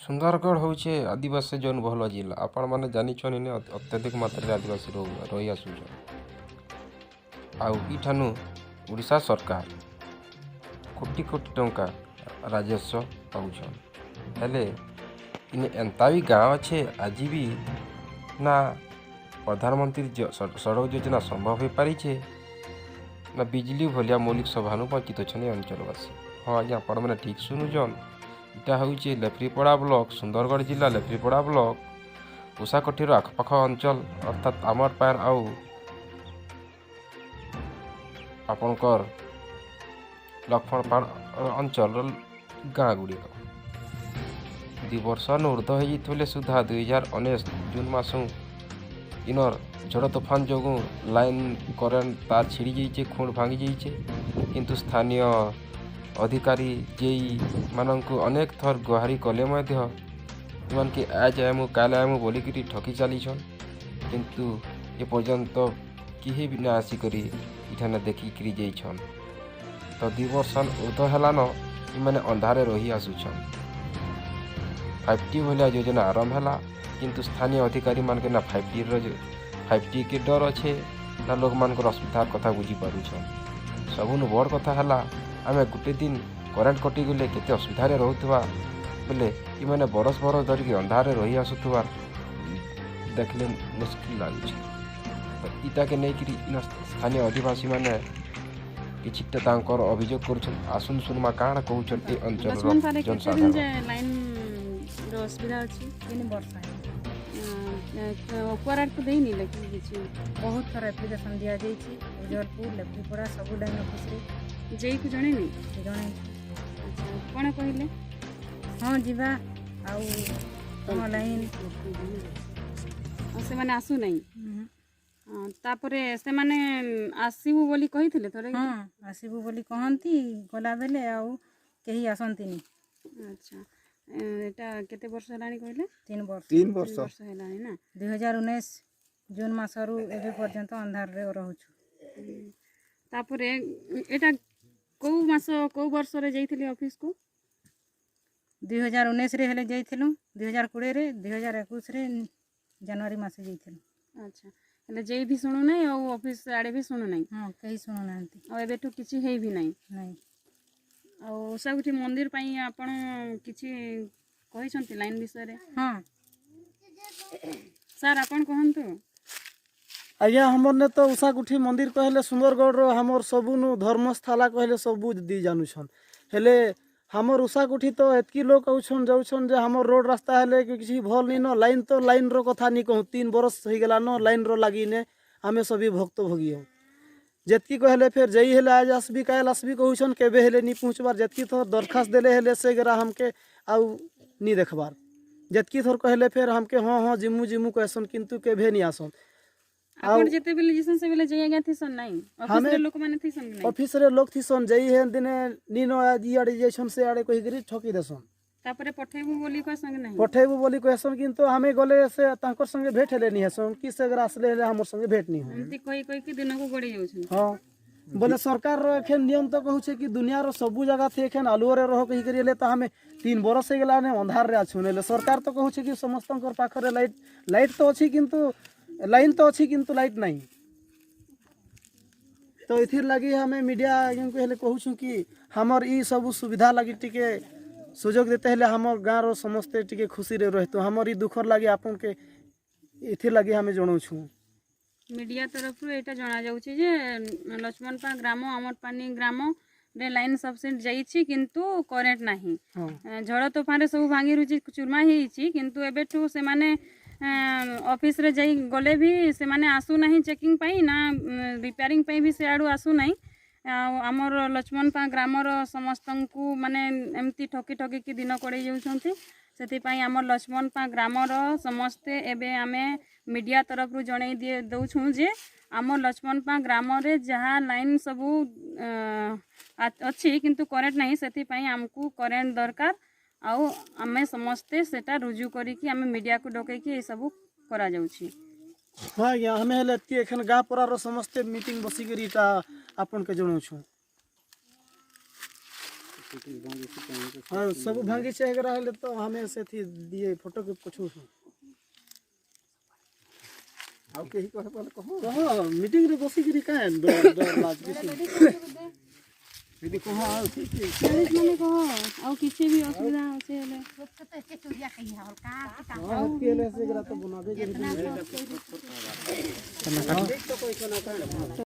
ସୁନ୍ଦରଗଡ଼ ହଉଛେ ଆଦିବାସୀ ଜନବହୁଳ ଜିଲ୍ଲା। ଆପଣମାନେ ଜାଣିଛନ୍ ଇନେ ଅତ୍ୟଧିକ ମାତ୍ରାରେ ଆଦିବାସୀ ରହି ଆସୁଛନ୍। ଆଉ ଇଠାନୁ ଓଡ଼ିଶା ସରକାର କୋଟି କୋଟି ଟଙ୍କା ରାଜସ୍ୱ ପାଉଛନ୍। ହେଲେ ଇନେ ଏନ୍ତା ବି ଗାଁ ଅଛେ ଆଜି ବି ନା ପ୍ରଧାନମନ୍ତ୍ରୀ ସଡ଼କ ଯୋଜନା ସମ୍ଭବ ହୋଇପାରିଛେ ନା ବିଜଲି ଭଳିଆ ମୌଳିକ ସଭାନୁ ବଞ୍ଚିତ ଅଛନ୍ ଏ ଅଞ୍ଚଳବାସୀ। ହଁ ଆଜ୍ଞା, ଆପଣମାନେ ଠିକ୍ ଶୁଣୁଛନ୍। ଇଟା ହଉଛି ଲେଫ୍ରିପଡ଼ା ବ୍ଲକ, ସୁନ୍ଦରଗଡ଼ ଜିଲ୍ଲା ଲେଫ୍ରିପଡ଼ା ବ୍ଲକ, ଉଷାକୋଠିର ଆଖପାଖ ଅଞ୍ଚଳ ଅର୍ଥାତ୍ ଆମର୍ ପାର୍ ଆଉ ଆପଣଙ୍କର ଲକ୍ଷ୍ମଣପାଳ ଅଞ୍ଚଳର ଗାଁ ଗୁଡ଼ିକ 2 ବର୍ଷନୁ ଉର୍ଦ୍ଧ୍ୱ ହେଇଯାଇଥିଲେ ସୁଦ୍ଧା 2019 ଜୁନ୍ ମାସୁ ଇନର ଝଡ଼ ତୋଫାନ ଯୋଗୁଁ ଲାଇନ୍ କରେଣ୍ଟ ତାର ଛିଡ଼ି ଯାଇଛେ, ଖୁଣ୍ଟ ଭାଙ୍ଗି ଯାଇଛେ। କିନ୍ତୁ ସ୍ଥାନୀୟ ଅଧିକାରୀ ଜେଇ ମାନଙ୍କୁ ଅନେକ ଥର ଗୁହାରି କଲେ ମଧ୍ୟ ଏମାନଙ୍କୁ ଆଜ ଆଇମୁ କାଲ ଆଇମୁ ବୋଲିକିରି ଠକି ଚାଲିଛନ୍। କିନ୍ତୁ ଏପର୍ଯ୍ୟନ୍ତ କେହି ବି ନା ଆସିକରି ଏଠାନେ ଦେଖିକିରି ଯାଇଛନ୍। ତ 2 ବର୍ଷ ଉର୍ଦ୍ଧ୍ୱ ହେଲାନ ଏମାନେ ଅନ୍ଧାରେ ରହି ଆସୁଛନ୍। 5T ଭଳିଆ ଯୋଜନା ଆରମ୍ଭ ହେଲା, କିନ୍ତୁ ସ୍ଥାନୀୟ ଅଧିକାରୀମାନକେ ନା 5T କେ ଡର ଅଛେ ନା ଲୋକମାନଙ୍କର ଅସୁବିଧାର କଥା ବୁଝିପାରୁଛନ୍। ସବୁନୁ ବଡ଼ କଥା ହେଲା ଆମେ ଗୋଟେ ଦିନ କରେଣ୍ଟ କଟିଗଲେ କେତେ ଅସୁବିଧାରେ ରହୁଥିବା ବୋଲେ ଏମାନେ ବରଷ ଧରିକି ଅନ୍ଧାରରେ ରହି ଆସୁଥିବା ଦେଖିଲେ ମୁସ୍କିଲ ଲାଗୁଛି। ତ ଇଟାକେ ନେଇକିରି ସ୍ଥାନୀୟ ଅଧିବାସୀମାନେ କିଛିଟା ତାଙ୍କର ଅଭିଯୋଗ କରୁଛନ୍। ଆସୁନ ଶୁଣମା କାଣା କହୁଛନ୍ ଏ ଅଞ୍ଚଳର ଜନସାଧାରଣ। ଅସୁବିଧା ଅଛି 3 ବର୍ଷ ଉପରାକୁ ଦେଇନି ଲେଖି କିଛି ବହୁତ ଥର ଆପ୍ଲିକେସନ୍ ଦିଆଯାଇଛି। ଉଜଳପୁର ଲେଫ୍ରିପଡ଼ା ସବୁ ଲାଇନ୍ ଅଫିସ୍ରେ ଜେଇକୁ ଜଣେଇନି ଜଣେ। ଆଚ୍ଛା, କ'ଣ କହିଲେ? ହଁ ଯିବା ଆଉ ତୁମ ଲାଇନ୍ ସେମାନେ ଆସୁନାହିଁ। ତାପରେ ସେମାନେ ଆସିବୁ ବୋଲି କହିଥିଲେ ଥରେ। ହଁ ଆସିବୁ ବୋଲି କହନ୍ତି, ଗଲାବେଲେ ଆଉ କେହି ଆସନ୍ତିନି। ଆଚ୍ଛା, ଏଟା କେତେ ବର୍ଷ ହେଲାଣି କହିଲେ? 3 ବର୍ଷ ହେଲାଣି ନା। 2019 ଜୁନ୍ ମାସରୁ ଏବେ ପର୍ଯ୍ୟନ୍ତ ଅନ୍ଧାରରେ ରହୁଛୁ। ତାପରେ ଏଟା କୋଉ ବର୍ଷରେ ଯାଇଥିଲି ଅଫିସକୁ? 2019ରେ ହେଲେ ଯାଇଥିଲୁ, 2020ରେ, 2021ରେ ଜାନୁଆରୀ ମାସେ ଯାଇଥିଲୁ। ଆଚ୍ଛା, ହେଲେ ଯେଇ ବି ଶୁଣୁନାହିଁ ଆଉ ଅଫିସ ଆଡ଼େ ବି ଶୁଣୁନାହିଁ। ହଁ, କେହି ଶୁଣୁନାହାନ୍ତି। ଆଉ ଏବେଠୁ କିଛି ହେଇ ବି ନାହିଁ। ଆଉ ଉଷାକୋଠି ମନ୍ଦିର ପାଇଁ ଆପଣ କିଛି କହିଛନ୍ତି ଲାଇନ୍ ବିଷୟରେ? ହଁ ସାର୍, ଆପଣ କୁହନ୍ତୁ। ଆଜ୍ଞା, ଆମରନେ ତ ଉଷାକୋଠି ମନ୍ଦିର କହିଲେ ସୁନ୍ଦରଗଡ଼ର ଆମର ସବୁନୁ ଧର୍ମସ୍ଥଲା କହିଲେ ସବୁ ଦି ଜାନୁଛନ୍। ହେଲେ ଆମର ଉଷାକୋଠି ତ ଏତ୍କି ଲୋକ ଆଉଛନ୍ ଯାଉଛନ୍ ଯେ ଆମର ରୋଡ଼ ରାସ୍ତା ହେଲେ କିଛି ଭଲ ନି ନ। ଲାଇନ୍ ତ ଲାଇନ୍ର କଥା ନି କହୁଁ, 3 ବର୍ଷ ହେଇଗଲା ନ ଲାଇନ୍ର ଲାଗିନେ ଆମେ ସବି ଭକ୍ତ ଭୋଗୀ ହଉ। ଯେତ୍କି କହିଲେ ଫେର୍ ଯେଇ ହେଲେ ଆଜ ଆସବି କାଏଲ ଆସବି କହୁଛନ୍, କେବେ ହେଲେ ନି ପହଞ୍ଚବାର। ଯେତ୍କି ଥର ଦରଖାସ୍ତ ଦେଲେ ହେଲେ ସେ ଗରା हमके ଆଉ ନି ଦେଖବାର। ଯେତ୍କି ଥର କହିଲେ ଫେର୍ हमके ହଁ ଜିମୁ कहସନ୍, କିନ୍ତୁ କେବେ ନି ଆସନ୍। ଆପଣ ଯେତେବେଳେ ଯିସନ୍ ସେବେଳେ ଯେଇ ଆଜ୍ଞା ଥିସନ୍ ନାହିଁ? ଅଫିସରେ ଲୋକମାନେ ଥିସନ୍ ନାହିଁ? ଅଫିସରେ ଲୋକ ଥିସନ୍, ଯେଇ ହେ ଦିନେ ନି ନ ଇଆଡ଼େ ଯାଇଛନ୍ ସେ ଆଡ଼େ କହିକିରି ଠକି ଦେସନ୍। ତାପରେ ପଠେଇବୁ ବୋଲି କହିସନ୍ ନାହିଁ? ପଠେଇବୁ ବୋଲି कहସନ୍, କିନ୍ତୁ ଆମେ ଗଲେ ସେ ତାଙ୍କର ସଙ୍ଗେ ଭେଟ ହେଲେ ନି ହେସନ୍ କି ସେ ଆସିଲେ ହେଲେ ଆମର ସଙ୍ଗେ ଭେଟ ନି ହୁଏ। ଏମିତି କହିକି ଦିନକୁ ଗଡ଼ି ଯାଉଛନ୍ତି। ହଁ, ବୋଲେ ସରକାରର ଏଖେନ୍ ନିୟମ ତ କହୁଛେ କି ଦୁନିଆର ସବୁ ଜାଗା ଥି ଏଖେନ୍ ଆଲୁଅରେ ରହ କହିକରି। ହେଲେ ତ ଆମେ 3 ବର୍ଷ ହେଇଗଲାନେ ଅନ୍ଧାରରେ ଅଛୁ। ହେଲେ ସରକାର ତ କହୁଛେ କି ସମସ୍ତଙ୍କର ପାଖରେ ଲାଇଟ୍ ତ ଅଛି, କିନ୍ତୁ ଲାଇନ୍ ତ ଅଛି କିନ୍ତୁ ଲାଇଟ୍ ନାହିଁ। ତ ଏଥିର ଲାଗି ଆମେ ମିଡ଼ିଆ ଆଜ୍ଞାକୁ ହେଲେ କହୁଛୁ କି ଆମର ଇ ସବୁ ସୁବିଧା ଲାଗି ଟିକେ ସୁଯୋଗ ଦେତେ ହେଲେ ଆମର ଗାଁର ସମସ୍ତେ ଟିକେ ଖୁସିରେ ରହତୁ। ଆମର ଇ ଦୁଃଖର ଲାଗି ଆପଣକେ ଏଥିର ଲାଗି ଆମେ ଜଣାଉଛୁ। ମିଡ଼ିଆ ତରଫରୁ ଏଇଟା ଜଣାଯାଉଛି ଯେ ଲକ୍ଷ୍ମଣପାଳ ଗ୍ରାମ, ଆମରପାନି ଗ୍ରାମରେ ଲାଇନ୍ ସବସିଡି ଯାଇଛି, କିନ୍ତୁ କରେଣ୍ଟ ନାହିଁ। ଝଡ଼ ତୋଫାନରେ ସବୁ ଭାଙ୍ଗି ରୁଜି ଚୁରମା ହେଇଛି, କିନ୍ତୁ ଏବେଠୁ ସେମାନେ ଅଫିସରେ ଯାଇ ଗଲେ ବି ସେମାନେ ଆସୁନାହିଁ ଚେକିଂ ପାଇଁ ନା ରିପେୟାରିଂ ପାଇଁ ବି ସେଆଡ଼ୁ ଆସୁନାହିଁ। ଆଉ ଆମର ଲକ୍ଷ୍ମଣପାଳ ଗ୍ରାମର ସମସ୍ତଙ୍କୁ ମାନେ ଏମିତି ଠକିକି ଦିନ କଡ଼େଇ ଯାଉଛନ୍ତି। ସେଥିପାଇଁ ଆମର ଲକ୍ଷ୍ମଣପାଳ ଗ୍ରାମର ସମସ୍ତେ ଏବେ ଆମେ ମିଡ଼ିଆ ତରଫରୁ ଜଣେଇ ଦେଉଛୁ ଯେ ଆମ ଲକ୍ଷ୍ମଣପାଳ ଗ୍ରାମରେ ଯାହା ଲାଇନ୍ ସବୁ ଅଛି, କିନ୍ତୁ କରେଣ୍ଟ ନାହିଁ। ସେଥିପାଇଁ ଆମକୁ କରେଣ୍ଟ ଦରକାର। ଆଉ ଆମେ ସମସ୍ତେ ସେଟା ରୁଜୁ କରିକି ଆମେ ମିଡ଼ିଆକୁ ଡକେଇକି ଏସବୁ କରାଯାଉଛି। ହଁ ଆଜ୍ଞା, ଆମେ ହେଲେ ଏତ୍କି ଏଖେନ୍ ଗାଁ ପରାର ସମସ୍ତେ ମିଟିଂ ବସିକରି ଇଟା ଆପଣକେ ଜଣାଉଛୁ। हाँ सब भांगी से अगर आले तो हमें से थी दिए फोटो के पछू ଆଉ କେହି କହେ ବୋଲେ କହ कहो मीटिंग रे बसी करी का डर लाज किसी ଯଦି କହ ଆଉ ଠିକ୍ लेडीज माने कहो ଆଉ କିଛି भी असुविधा होचे हेले हां केले से गरा तो बनावे के